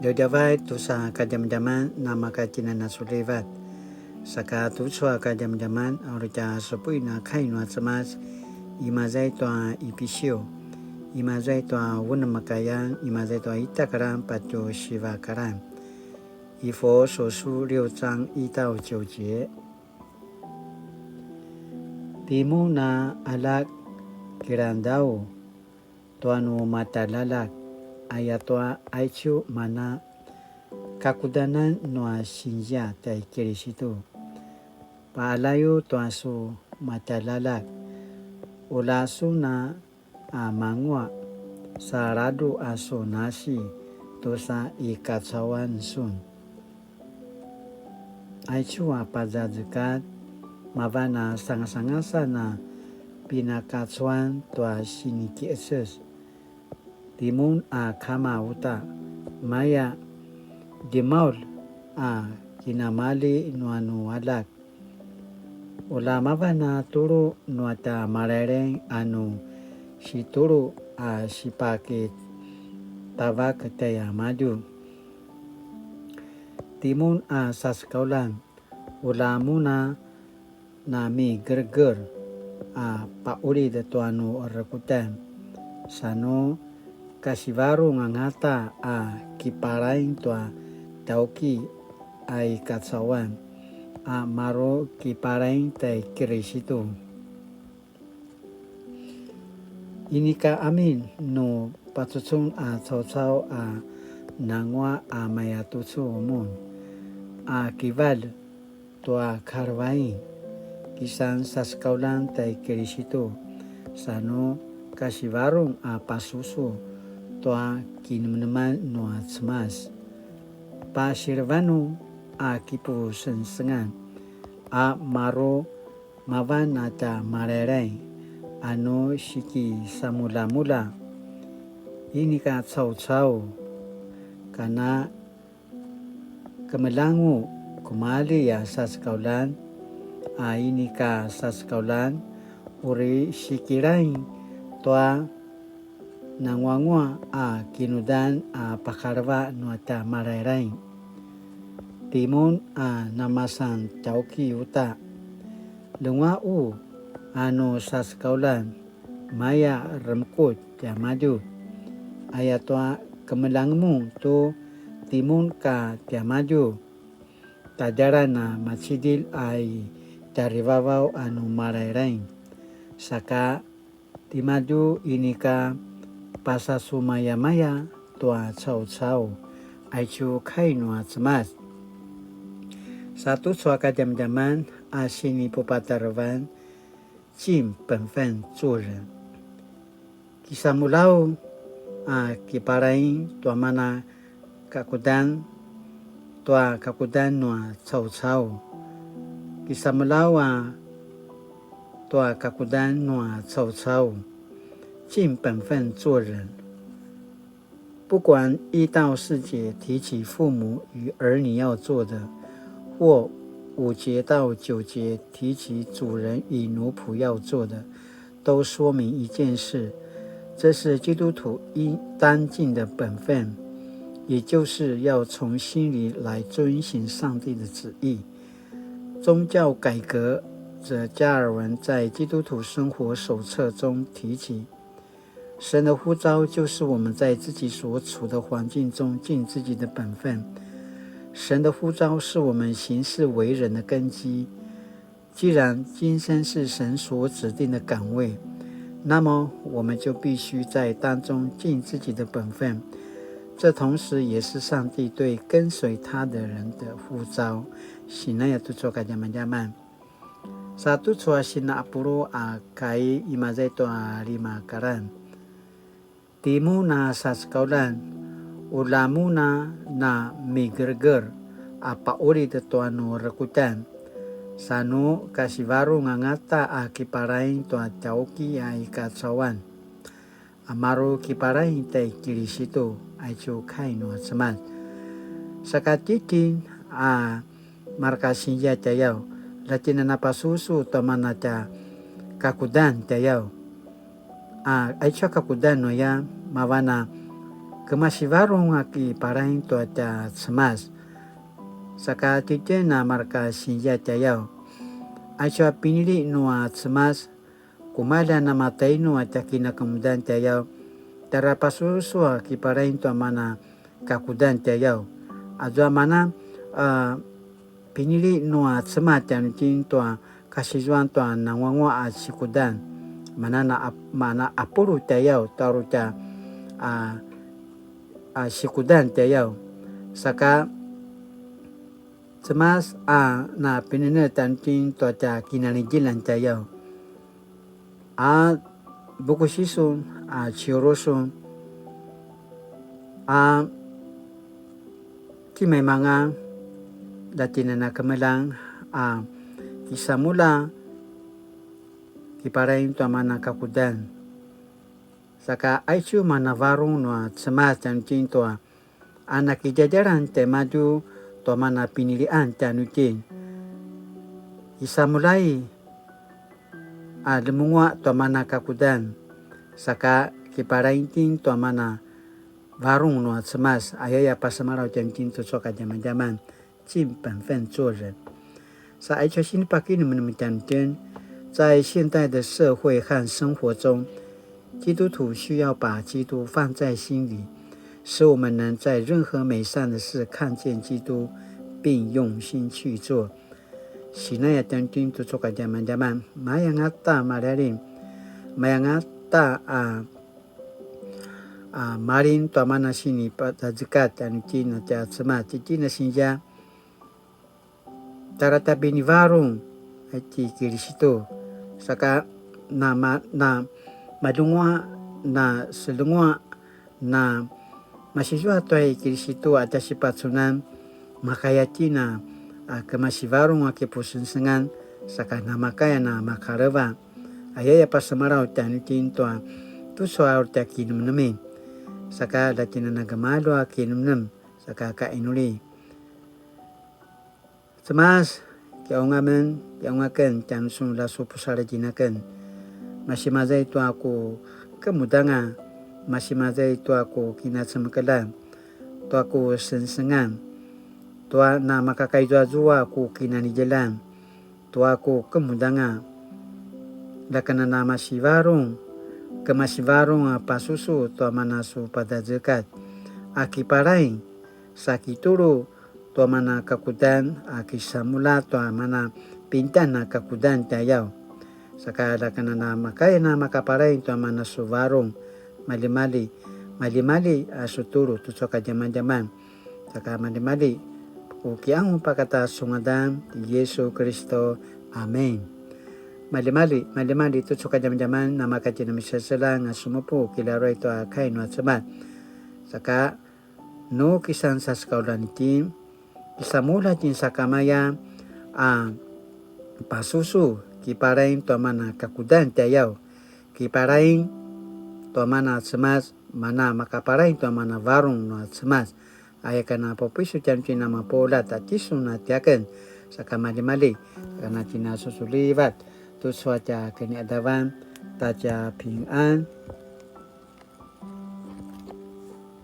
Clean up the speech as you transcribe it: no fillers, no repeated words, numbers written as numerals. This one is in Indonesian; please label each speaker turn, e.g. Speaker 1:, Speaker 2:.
Speaker 1: Dodavai tu sa kajam-jaman nama kajinan nasulevat. Saka tu sua kajam-jaman aurita sepui na kainu atsamas imazai toa ipisio. Imazai toa wunamakayan imazai toa itakaran pato shivakaran. Ifo sosu 6章1到9节。Timu na alak kirandao tuanu matalalak ayatoa aichu mana kakudanan noa sinja tai kirisitu paalayo tuasu matalalak ulasu na amangwa saradu aso nasi tosa ikatsawan sun aichu apazazukat mavana sanga-sangasa na pinakatsuan tua siniki eses timun a kama uta maya dimaul a kinamali nuanu alak ula mavana turu nuata marereng anu si turu a sipake tabak taya maju timun a saskaulan ula muna nami gerger a pauli de tuanu rekutan sano kasivaru ngangata a kiparain tua tauki ai katsawan a maro kiparain tai kirisitu inika amin no patutsun a tsau a nangwa a mayatutsu umun a kival tua karvain kisan saskaulan tai kirisitu sano kasivarung a pasusu toa kinmeneman noa semas pasirvanu a kipu sensengan a maro mavanata marereng ano shiki samula-mula ini ka tsau-tsau kana kemelangu kumali ya saskaulan a ini ka saskaulan uri shikirain toa nangwangwa a kinudan a pakarwa nuata marerain timun a namasan tauki uta lungwa u anu saskaulan maya remkut ya maju ayatwa kemelangmu tu timun ka tia maju tajarana masidil ai taribabau anu marerain saka timaju inika pasa sumaya-maya tua tsau-tsau aichu kainu atsemas satu suaka jam-jaman asini pupatarvan cim penfen zuren kisamulau a kiparain tua mana kakudan tua kakudan nua tsau-tsau kisamulau a tua kakudan nua tsau-tsau尽本分做人，不管1到4节提起父母与儿女要做的，或5节到9节提起主人与奴仆要做的，都说明一件事，这是基督徒应当尽的本分，也就是要从心里来遵行上帝的旨意。宗教改革者加尔文在《基督徒生活手册》中提起。神的呼召就是我们在自己所处的环境中尽自己的本分。神的呼召是我们行事为人的根基。既然今生是神所指定的岗位，那么我们就必须在当中尽自己的本分。这同时也是上帝对跟随他的人的呼召。Sinaya tuco kajaman-jaman. Satu cua sina apuru a kai imazai toa 5 karan. Timu na saskaulan, ulamu na migerger, apa uri de tuanu rekutan. Sanu kasivaru ngangata a kiparain tua tauki a ikatsawan. Amaru kiparain tai kirisitu, aichu kainu atseman. Sakatitin a markasinja tayau, latina napasusu tomanata kakudan tayau. Aicha kakudan no ya mavana kemasivarong aki parain to aca semas saka tite na marka sinja tayau aca pinili nua semas kumada na matai nua cakina kemudian tayau tarapasu aki parain to mana kakudan tayau azua mana pinili nua semas yang to kasijuan to nangwangwa asikudan mana apuru tayau taruca sikudan tayau saka semas na pinene tantin to ta kinani jilan tayau buku sisun ciorosun kimai manga datinana kemelang kisah mula kiparain to mana kakudan saka aicu mana varung no semas tantin to anak jajaran te maju to mana pinilian tanutin kisah mulai demungwa to mana kakudan saka kiparain tin to mana varung no semas ayaya pasamarau tantin to soka zaman-zaman 尽本分做人在爱球心里把给你们那么讲真在现代的社会和生活中基督徒需要把基督放在心里使我们能在任何美善的事看见基督并用心去做 Sinaya tantin tu soka zaman-zaman mayangata malarin mayangata marin to mana sini pada zakat dan cina ta sema cina sinja tarata bini varung ati Kristo saka na madungwa na selungwa na masiswa to Kristo ada sifat sunan makayatina kemasivarung ake pusensengan saka na makaya na makareva ayaya pasamarau tanutin to tu soal takinum neme saka datina nagamalo akinum saka ka inuli semas kiaungamen kiaungaken tansun la supusara jinaken masih mazai itu aku kemudanga masih mazai itu aku kina semekala tu aku sensengan tu na makakai jua aku kina ni jalan tu aku kemudanga lakana na masivarung kemasivarung pasusu tu manasu pada zakat akiparai sakituru to mana kakudan akisamula to mana pintan na kakudan tayau saka lakana na makaya na makaparai to mana suvarong mali-mali asuturu tu soka zaman-zaman saka mali-mali ukiang pakata sungadan Yesus Kristo amen mali-mali tu soka zaman-zaman na makaji na misasala nga sumupu kilaro ito akay no atsamat saka no kisan sa skaulan itim kisamula tin sakamaya pasusu kiparain to mana kakudan tayau kiparain to mana semas mana makaparain to mana varung no semas ayakana popisu canci nama pola tatisu na tiaken sakamali-mali karena tina susulivat tu suaca kini adawan taja ping'an